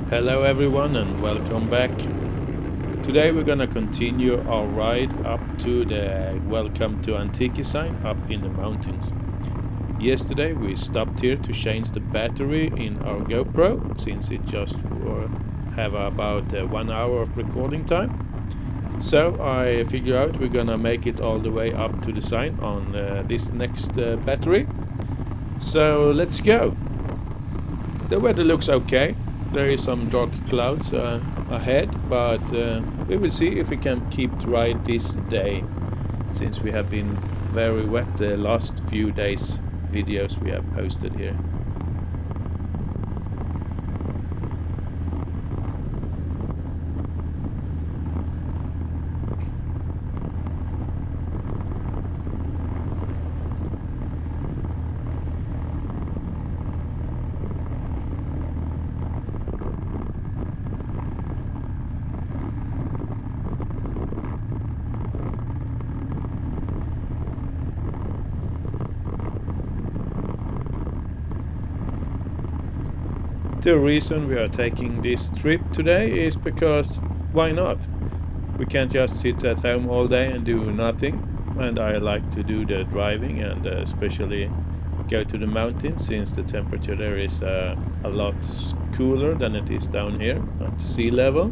Hello everyone and welcome back. Today we're gonna continue our ride up to the Welcome to Antique sign up in the mountains. Yesterday we stopped here to change the battery in our GoPro since it just have about 1 hour of recording time. So I figure out we're gonna make it all the way up to the sign on this next battery. So let's go. The weather looks okay. There is some dark clouds ahead, but we will see if we can keep the ride this day, since we have been very wet the last few days videos we have posted here. The reason we are taking this trip today is because why not? We can't just sit at home all day and do nothing, and I like to do the driving and especially go to the mountains since the temperature there is a lot cooler than it is down here at sea level.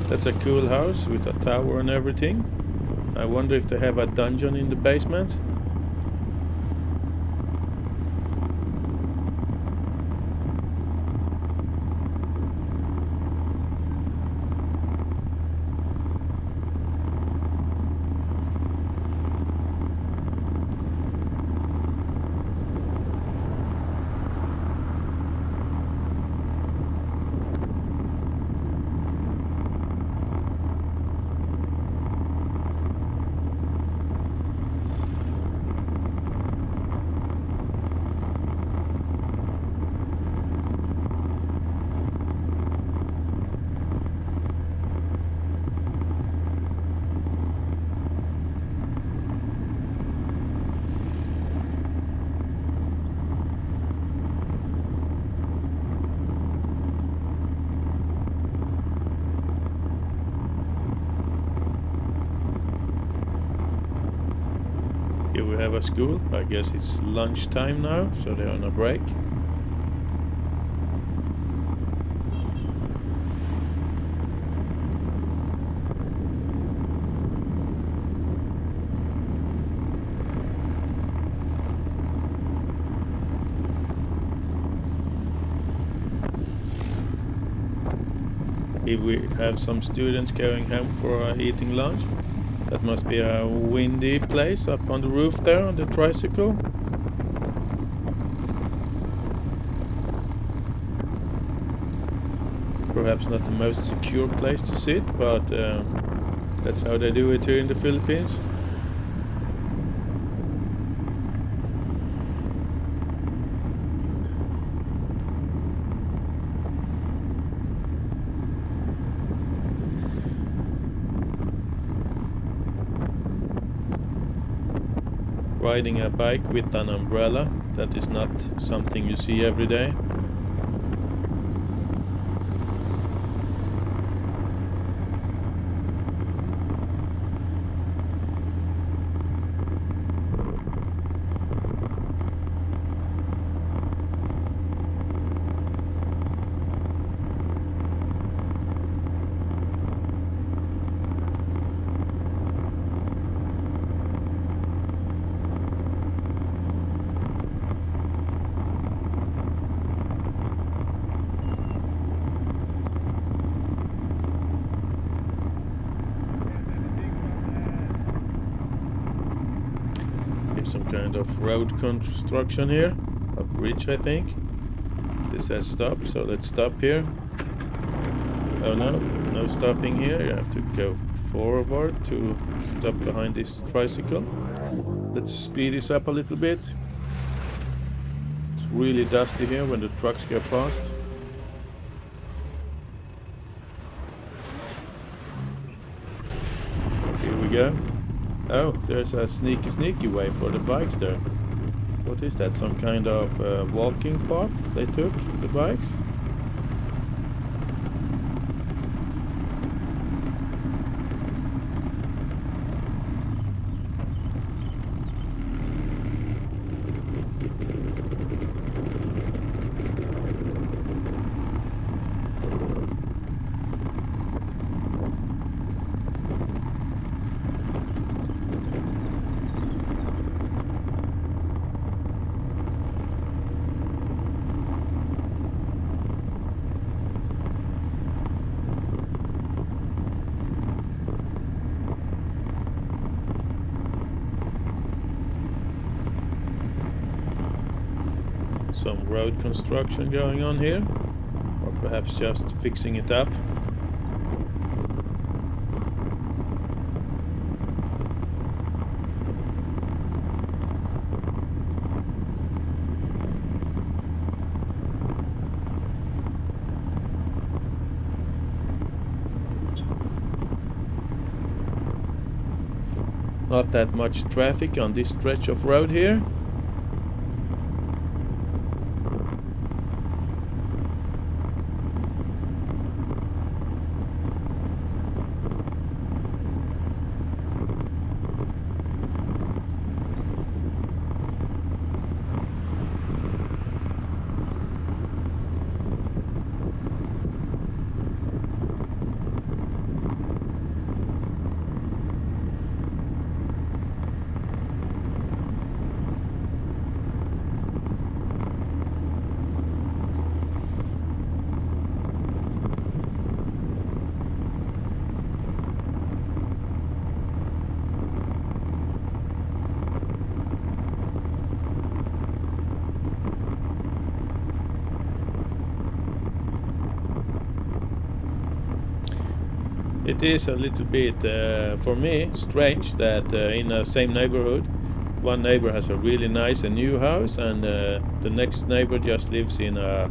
That's a cool house with a tower and everything. I wonder if they have a dungeon in the basement. Here we have a school. I guess it's lunchtime now, so they're on a break. Here we have some students going home for eating lunch. That must be a windy place up on the roof there on the tricycle. Perhaps not the most secure place to sit, but that's how they do it here in the Philippines. Riding a bike with an umbrella, that is not something you see every day. Some kind of road construction here, a bridge I think. This says stop, so let's stop here. Oh no, no stopping here, you have to go forward to stop behind this tricycle. Let's speed this up a little bit. It's really dusty here when the trucks go past. Here we go. Oh, there's a sneaky way for the bikes there. What is that? Some kind of walking path they took, the bikes? Some road construction going on here, or perhaps just fixing it up. Not that much traffic on this stretch of road here. It is a little bit, for me, strange that in the same neighborhood, one neighbor has a really nice and new house, and the next neighbor just lives in a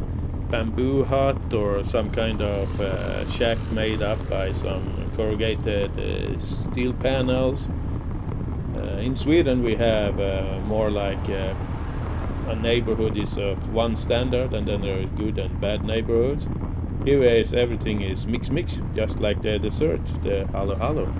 bamboo hut or some kind of shack made up by some corrugated steel panels. In Sweden, we have more like a neighborhood is of one standard, and then there is good and bad neighborhoods. Here is everything is mix, just like the dessert, the halo halo.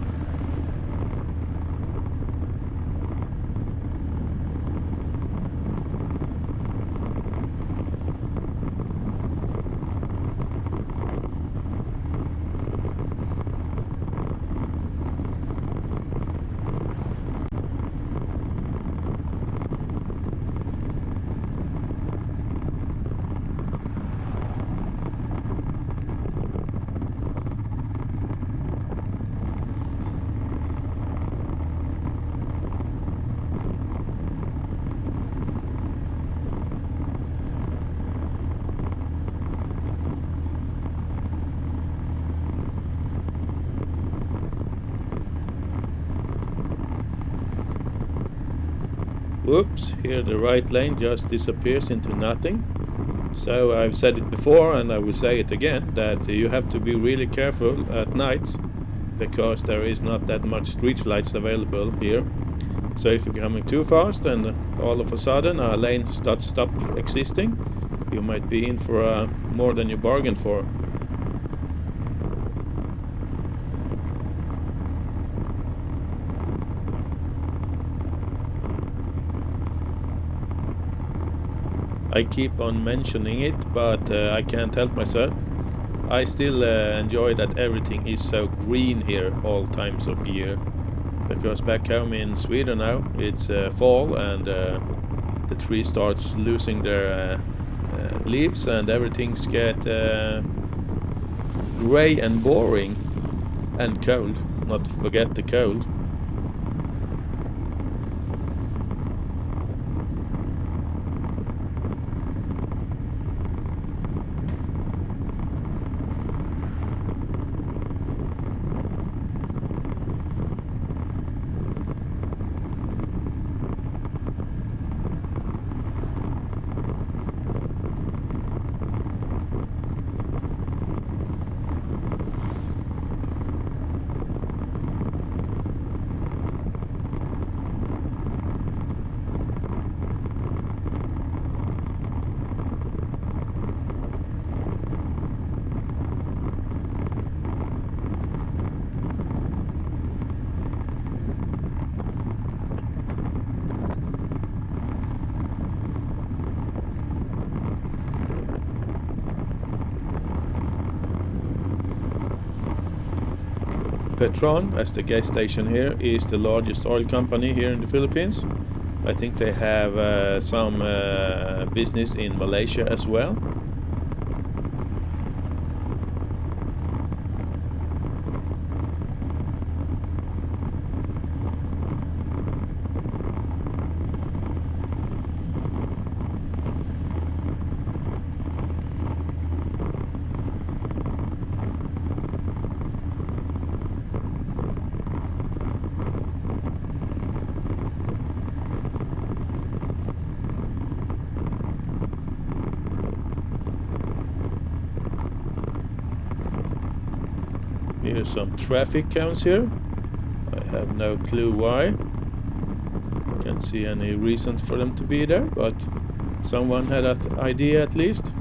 Whoops, here the right lane just disappears into nothing. So I've said it before and I will say it again, that you have to be really careful at nights because there is not that much street lights available here. So if you're coming too fast and all of a sudden a lane starts stop existing, you might be in for more than you bargained for. I keep on mentioning it, but I can't help myself. I still enjoy that everything is so green here all times of year. Because back home in Sweden now, it's fall and the tree starts losing their leaves and everything's get gray and boring and cold. Not forget the cold. Petron, as the gas station here, is the largest oil company here in the Philippines. I think they have some business in Malaysia as well. Here's some traffic counts here. I have no clue why. Can't see any reason for them to be there, but someone had that idea at least.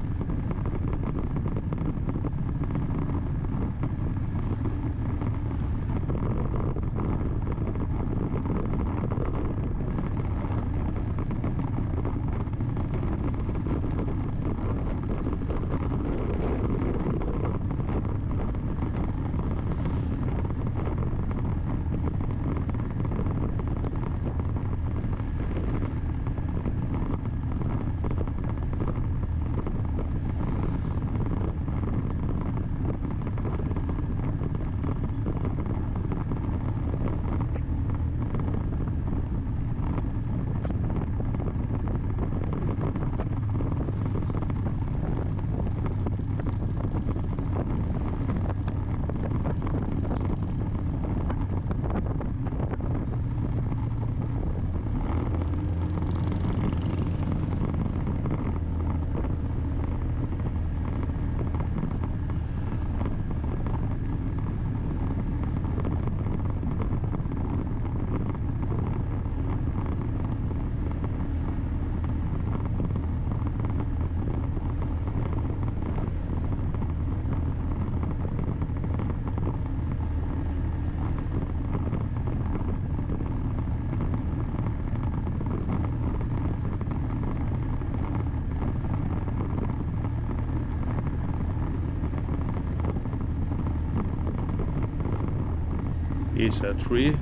Is a tree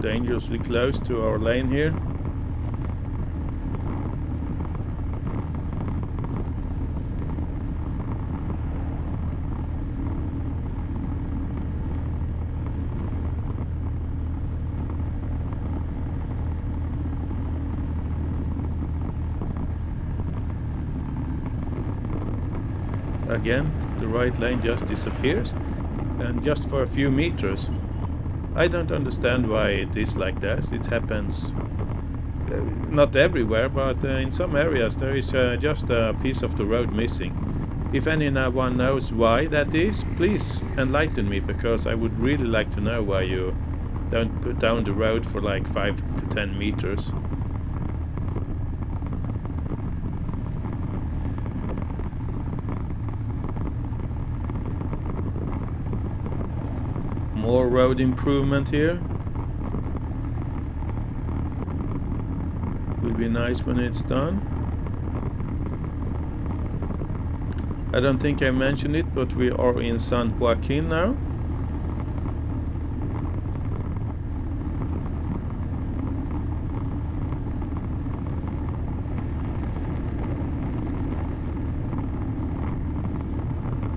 dangerously close to our lane here. Again, the right lane just disappears, and just for a few meters. I don't understand why it is like this. It happens not everywhere, but in some areas there is just a piece of the road missing. If anyone knows why that is, please enlighten me, because I would really like to know why you don't put down the road for like 5 to 10 meters. More road improvement here. Will be nice when it's done. I don't think I mentioned it, but we are in San Joaquin now.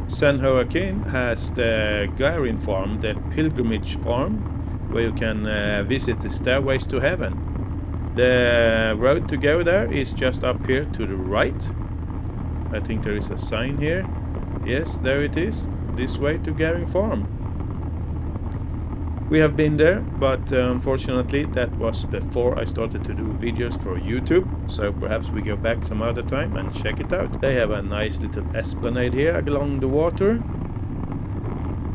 San Joaquin has the Garin farm, the pilgrimage farm, where you can visit the stairways to heaven. The road to go there is just up here to the right. I think there is a sign here. Yes, there it is. This way to Garin farm. We have been there, but unfortunately that was before I started to do videos for YouTube, so perhaps we go back some other time and check it out. They have a nice little esplanade here along the water.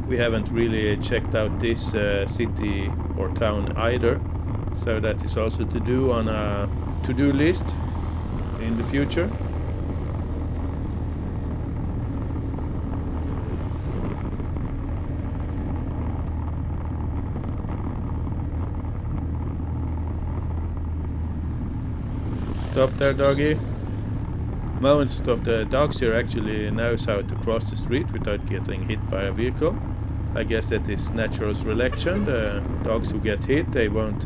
We haven't really checked out this city or town either, so that is also to do on a to-do list in the future. Stop there, doggy. Most of the dogs here actually knows how to cross the street without getting hit by a vehicle. I guess that is natural selection. The dogs who get hit, they won't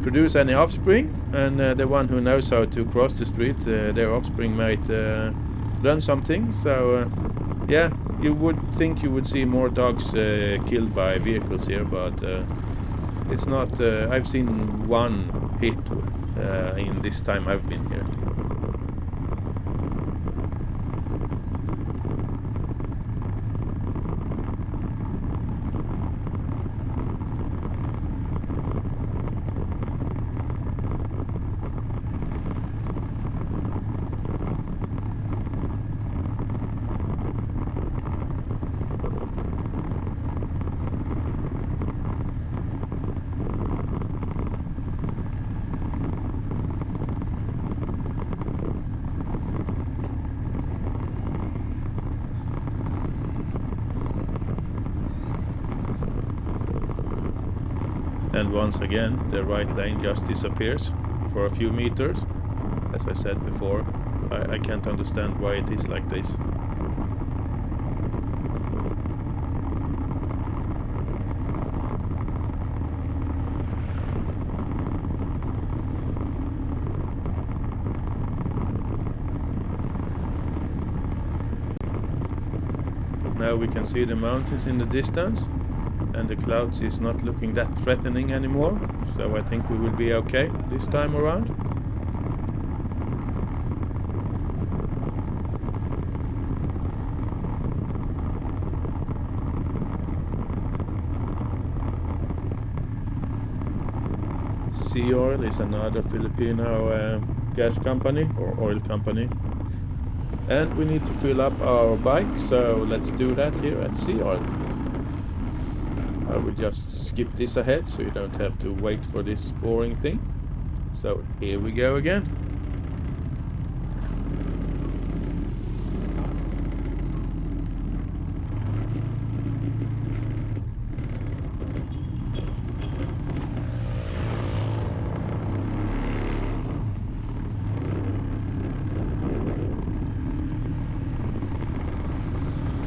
produce any offspring, and the one who knows how to cross the street, their offspring might learn something. So yeah, you would think you would see more dogs killed by vehicles here, but it's not. I've seen one hit in this time I've been here. And once again, the right lane just disappears for a few meters. As I said before, I can't understand why it is like this. Now we can see the mountains in the distance, and the clouds is not looking that threatening anymore, so I think we will be okay this time around. Sea Oil is another Filipino gas company or oil company, and we need to fill up our bike, so let's do that here at Sea Oil. I will just skip this ahead so you don't have to wait for this boring thing. So here we go again.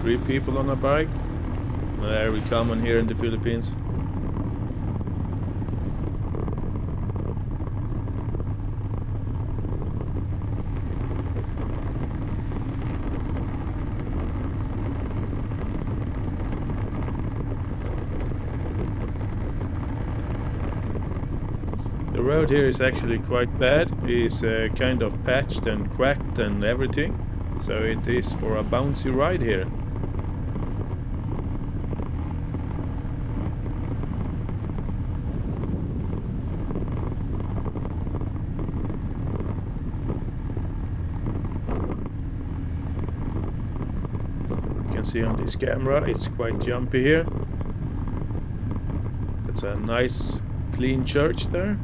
Three people on a bike. Very common here in the Philippines. The road here is actually quite bad. It's kind of patched and cracked and everything. So it is for a bouncy ride here. See on this camera, it's quite jumpy here. It's a nice clean church there.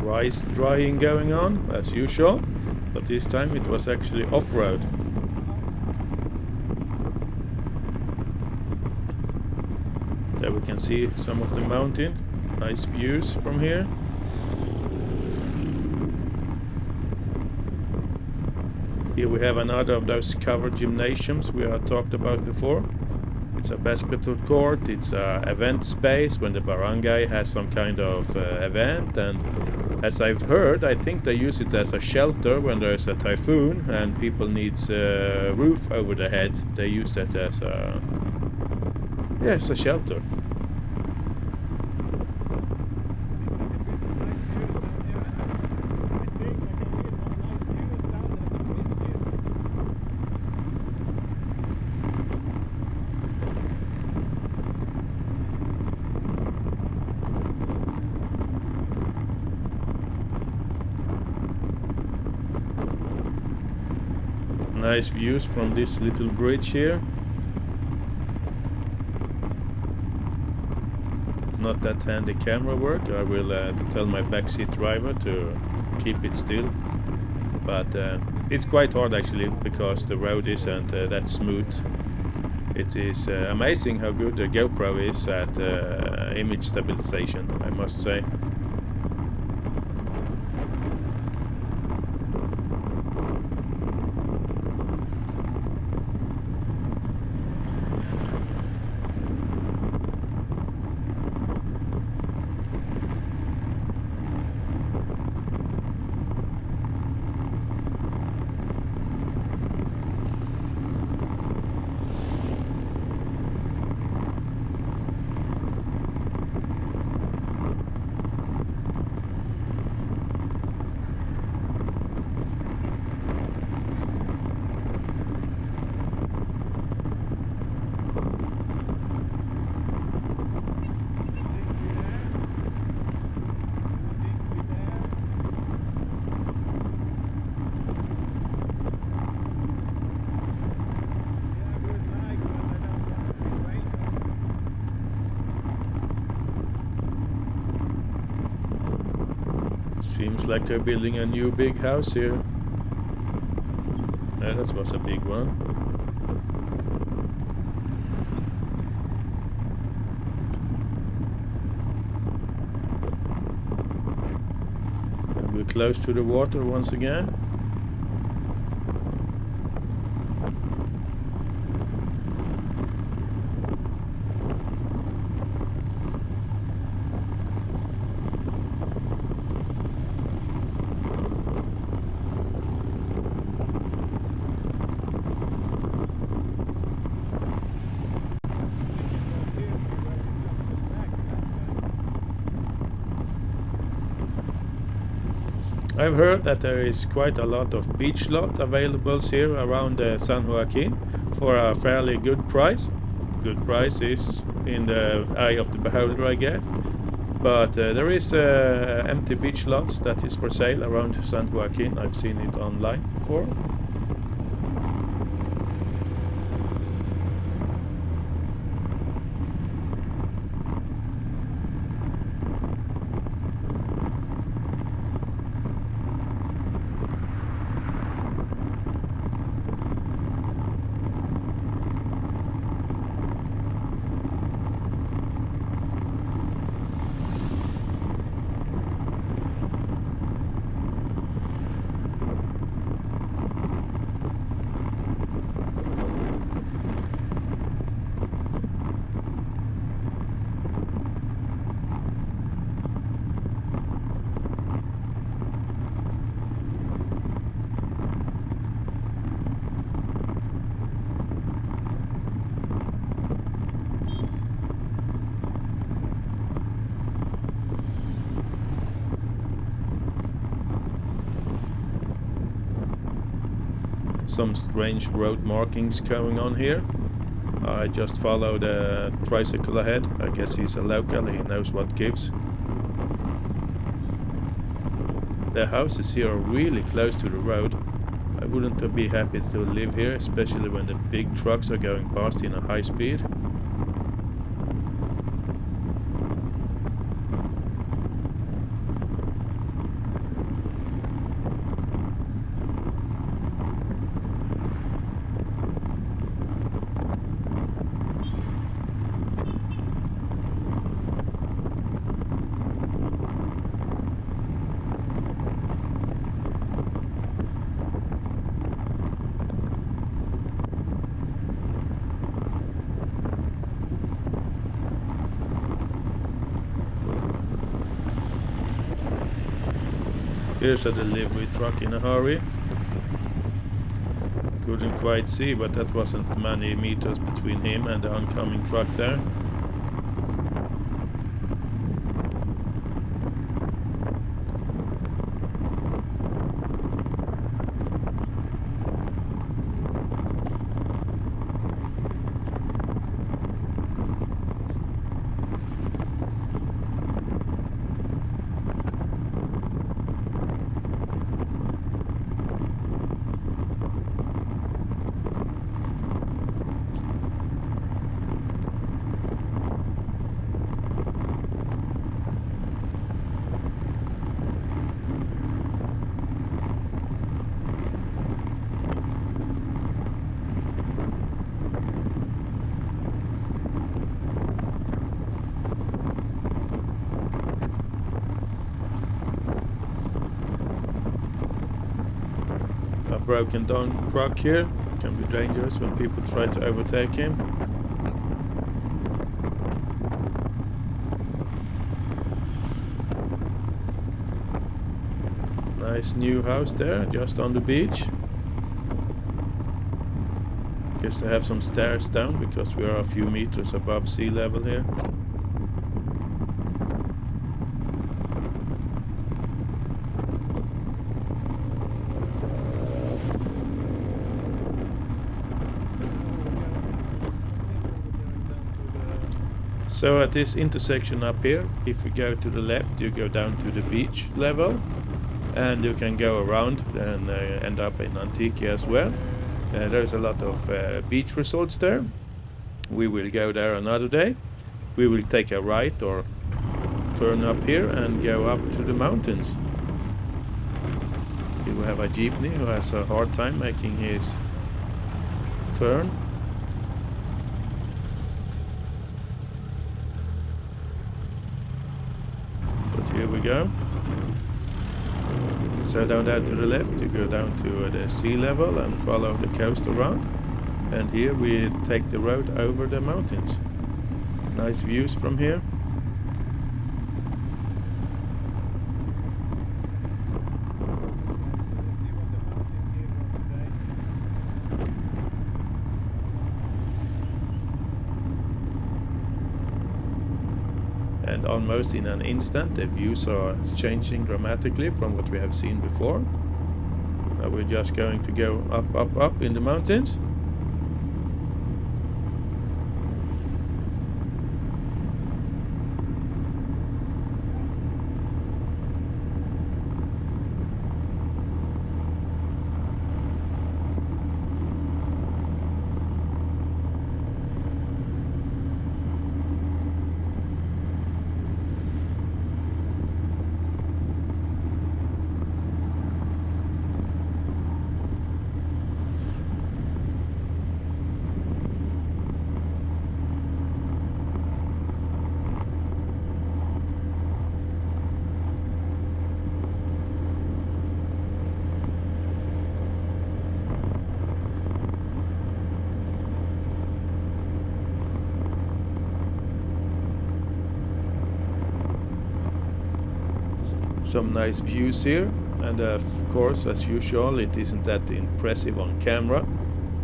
Rice drying going on as usual, but this time it was actually off-road. There we can see some of the mountain, nice views from here. Here we have another of those covered gymnasiums we have talked about before. It's a basketball court, it's an event space when the barangay has some kind of event, and as I've heard, I think they use it as a shelter when there's a typhoon and people needs a roof over their head. They use that as a, yes, a shelter. Nice views from this little bridge here. not that handy camera work. I will tell my backseat driver to keep it still. But it's quite hard actually, because the road isn't that smooth. It is amazing how good the GoPro is at image stabilization, I must say. Seems like they're building a new big house here. Yeah, that was a big one. And we're close to the water once again. I've heard that there is quite a lot of beach lot available here around San Joaquin for a fairly good price. Good price is in the eye of the beholder, I guess. But there is empty beach lots that is for sale around San Joaquin. I've seen it online before. Some strange road markings going on here. I just followed a tricycle ahead. I guess he's a local, he knows what gives. The houses here are really close to the road. I wouldn't be happy to live here, especially when the big trucks are going past in a high speed. Here's a delivery truck in a hurry. Couldn't quite see, but that wasn't many meters between him and the oncoming truck there. broken down truck here. Can be dangerous when people try to overtake him. Nice new house there, just on the beach. Guess they have some stairs down because we are a few meters above sea level here. So at this intersection up here, if you go to the left, you go down to the beach level, and you can go around and end up in Antique as well. There's a lot of beach resorts there. We will go there another day. We will take a right or turn up here and go up to the mountains. Here we have a jeepney who has a hard time making his turn. But here we go. So down there to the left, you go down to the sea level and follow the coast around. And here we take the road over the mountains. Nice views from here. And almost in an instant, the views are changing dramatically from what we have seen before. Now we're just going to go up, up, up in the mountains. Some nice views here, and of course, as usual, it isn't that impressive on camera.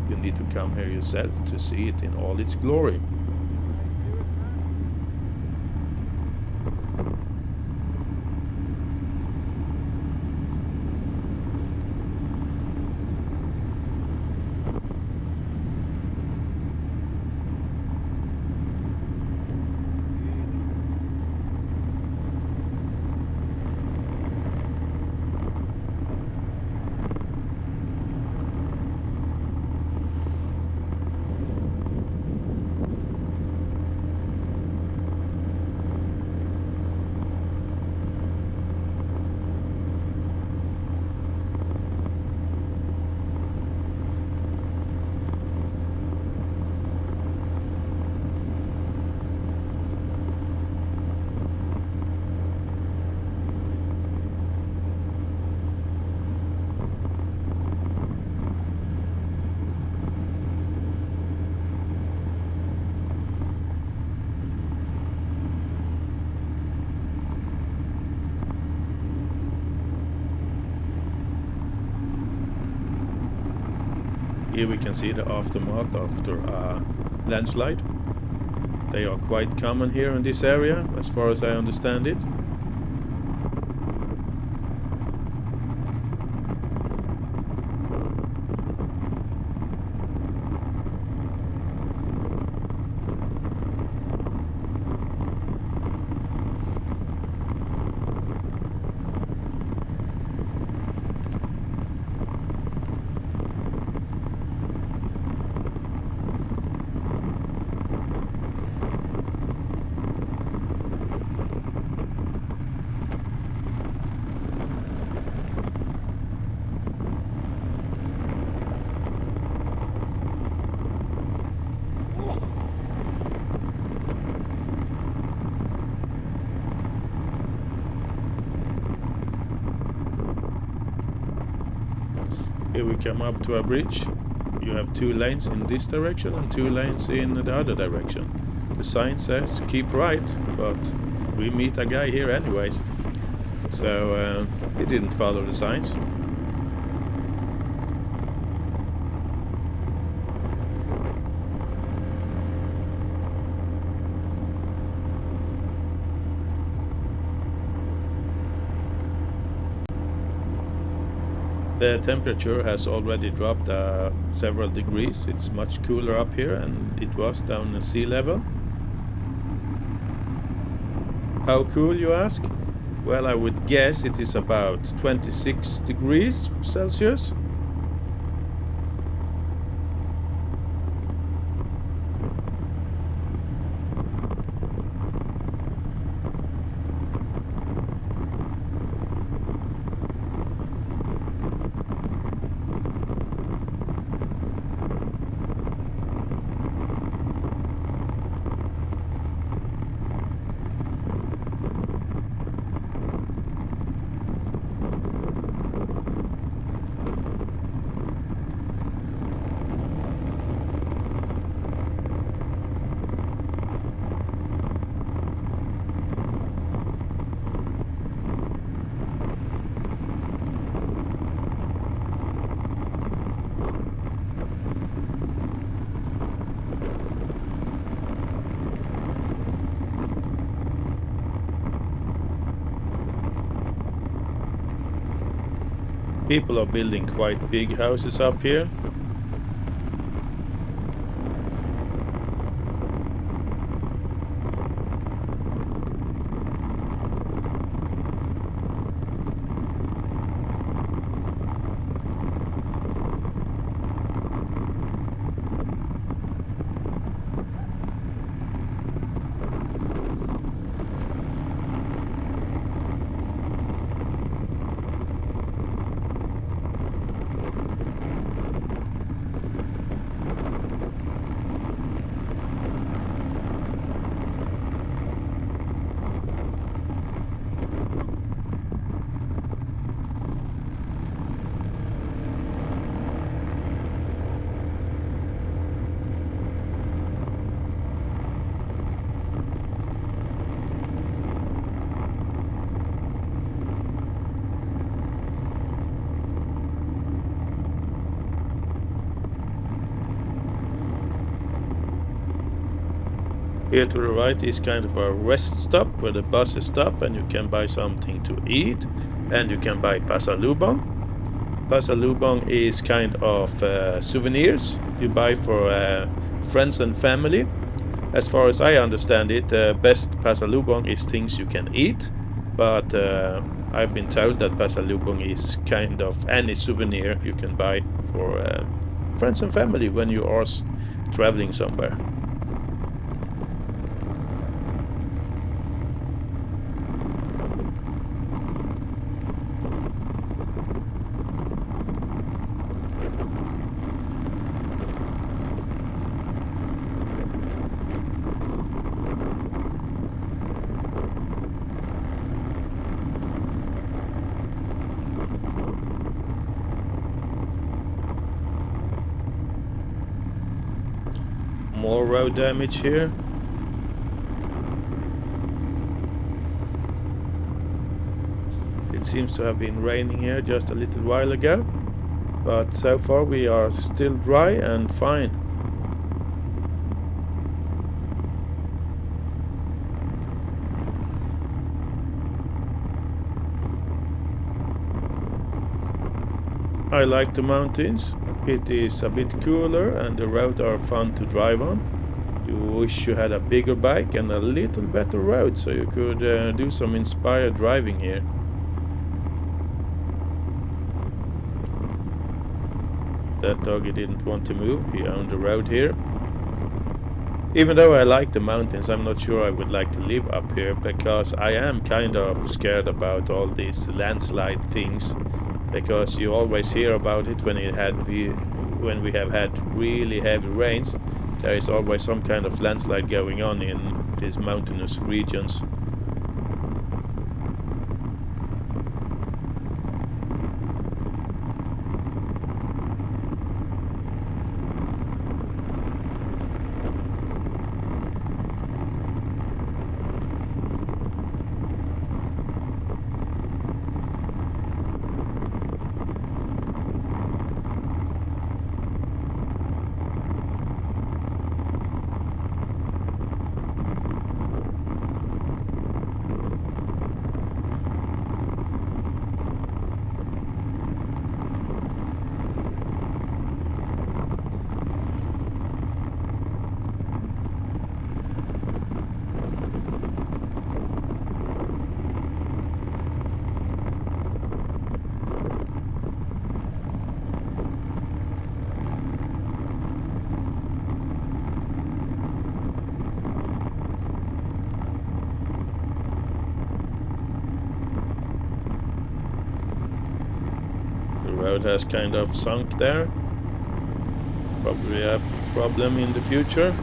You need to come here yourself to see it in all its glory. Here we can see the aftermath after a landslide. They are quite common here in this area, as far as I understand it. Here we come up to a bridge. You have 2 lanes in this direction and 2 lanes in the other direction. The sign says keep right, but we meet a guy here anyways. So he didn't follow the signs. The temperature has already dropped several degrees. It's much cooler up here than it was down at sea level. How cool, you ask? Well, I would guess it is about 26 degrees Celsius. People are building quite big houses up here. Here to the right is kind of a rest stop where the buses stop and you can buy something to eat, and you can buy pasalubong. Pasalubong is kind of souvenirs you buy for friends and family. As far as I understand it, best pasalubong is things you can eat, but I've been told that pasalubong is kind of any souvenir you can buy for friends and family when you are traveling somewhere. More road damage here. It seems to have been raining here just a little while ago, but so far we are still dry and fine. I like the mountains. It is a bit cooler and the roads are fun to drive on. You wish you had a bigger bike and a little better road so you could do some inspired driving here. That doggy didn't want to move, he owned the road here. Even though I like the mountains, I'm not sure I would like to live up here because I am kind of scared about all these landslide things. Because you always hear about it when we have had really heavy rains. There is always some kind of landslide going on in these mountainous regions. road has kind of sunk there. Probably a problem in the future.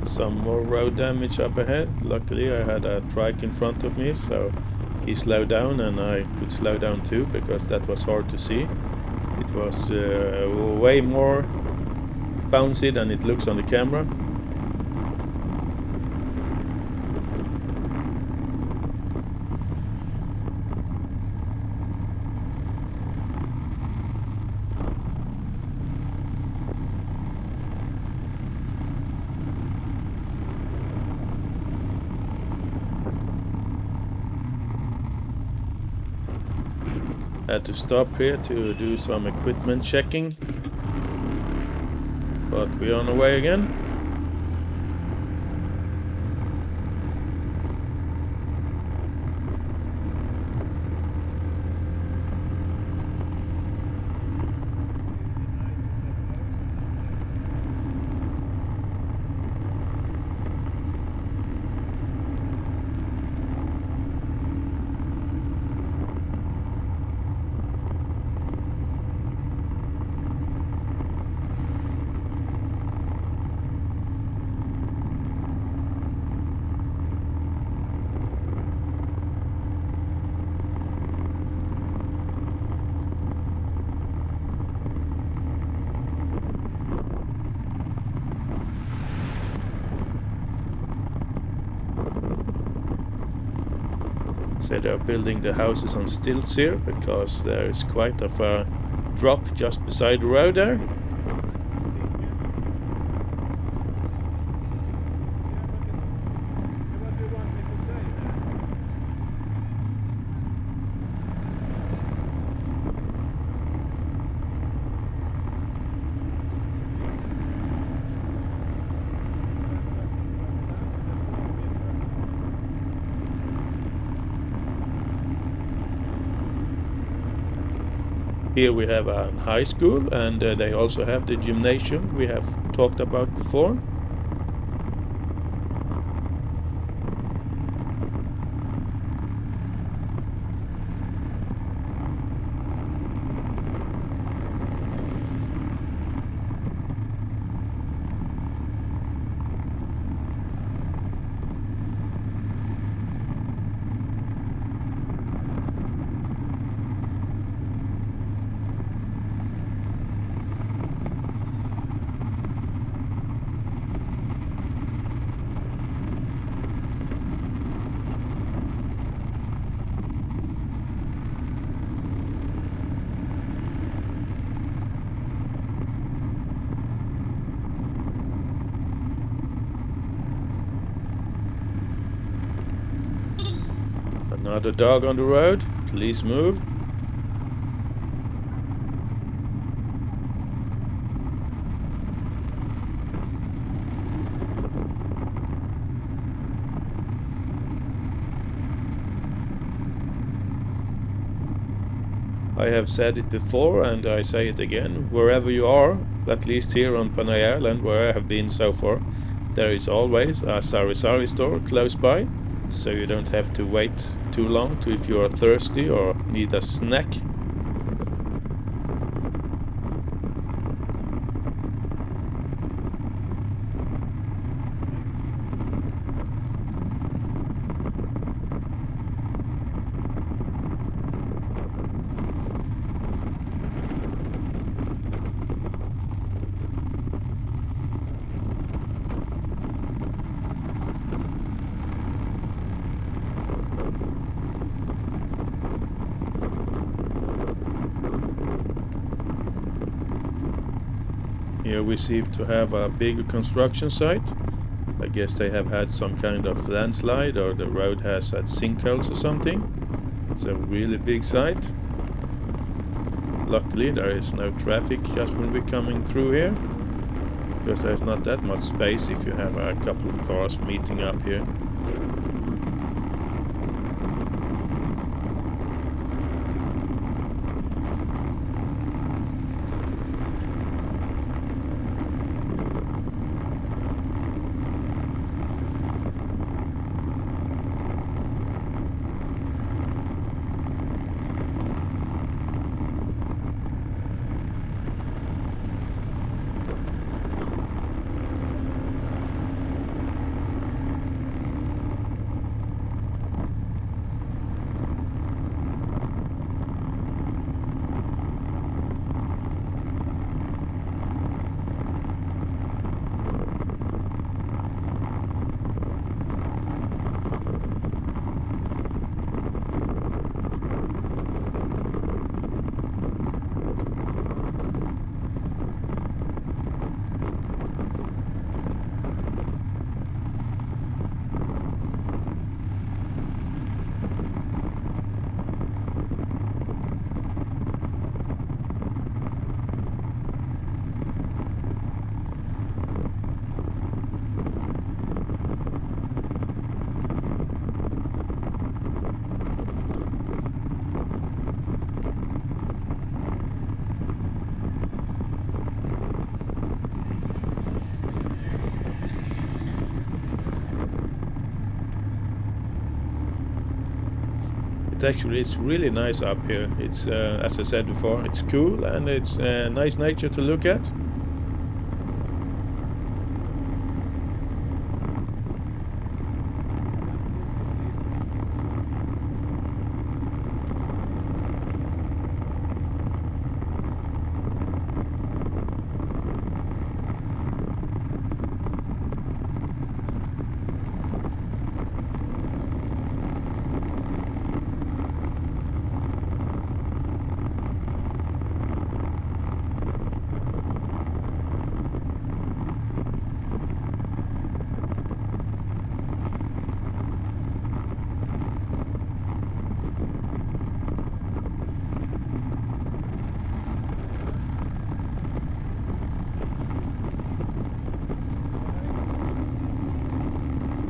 Some more road damage up ahead. Luckily I had a trike in front of me, so he slowed down and I could slow down too, because that was hard to see. It was way more bouncy than it looks on the camera. Had to stop here to do some equipment checking, but we're on our way again. So they're building the houses on stilts here because there is quite of a drop just beside the road there. Here we have a high school, and they also have the gymnasium we have talked about before. Another dog on the road. Please move. I have said it before and I say it again. Wherever you are, at least here on Panay Island where I have been so far, there is always a sari-sari store close by. So you don't have to wait too long if you are thirsty or need a snack. Here we seem to have a big construction site. I guess they have had some kind of landslide, or the road has had sinkholes or something. It's a really big site. Luckily there is no traffic just when we're coming through here, because there's not that much space if you have a couple of cars meeting up here. It's really nice up here. It's as I said before, it's cool and it's nice nature to look at.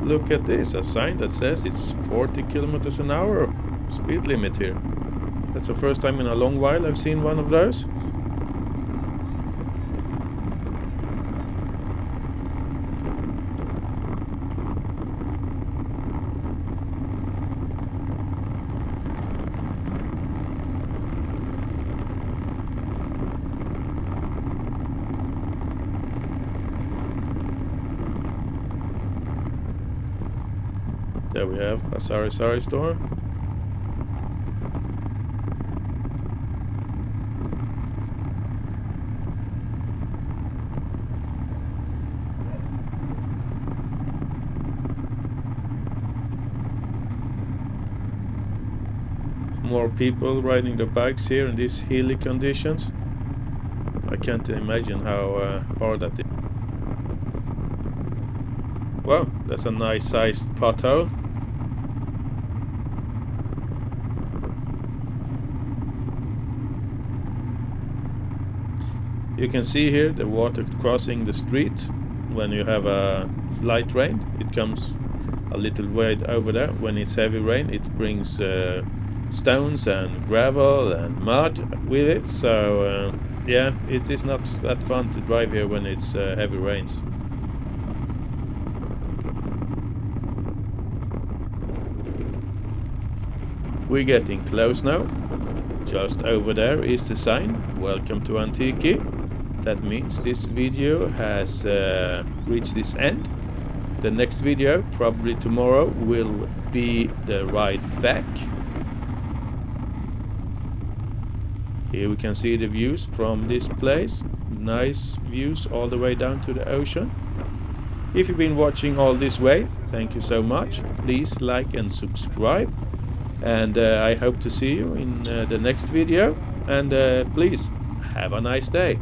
Look at this, a sign that says it's 40 kilometers an hour speed limit here. That's the first time in a long while I've seen one of those. There we have a Sari store. More people riding the bikes here in these hilly conditions. I can't imagine how hard that is. Wow, that's a nice sized pothole. You can see here the water crossing the street. When you have a light rain, it comes a little way over there. When it's heavy rain, it brings stones and gravel and mud with it. So yeah, it is not that fun to drive here when it's heavy rains. We're getting close now. Just over there is the sign, "Welcome to Antiqui." That means this video has reached its end. The next video, probably tomorrow, will be the ride back. Here we can see the views from this place. Nice views all the way down to the ocean. If you've been watching all this way, thank you so much. Please like and subscribe. And I hope to see you in the next video. And please have a nice day.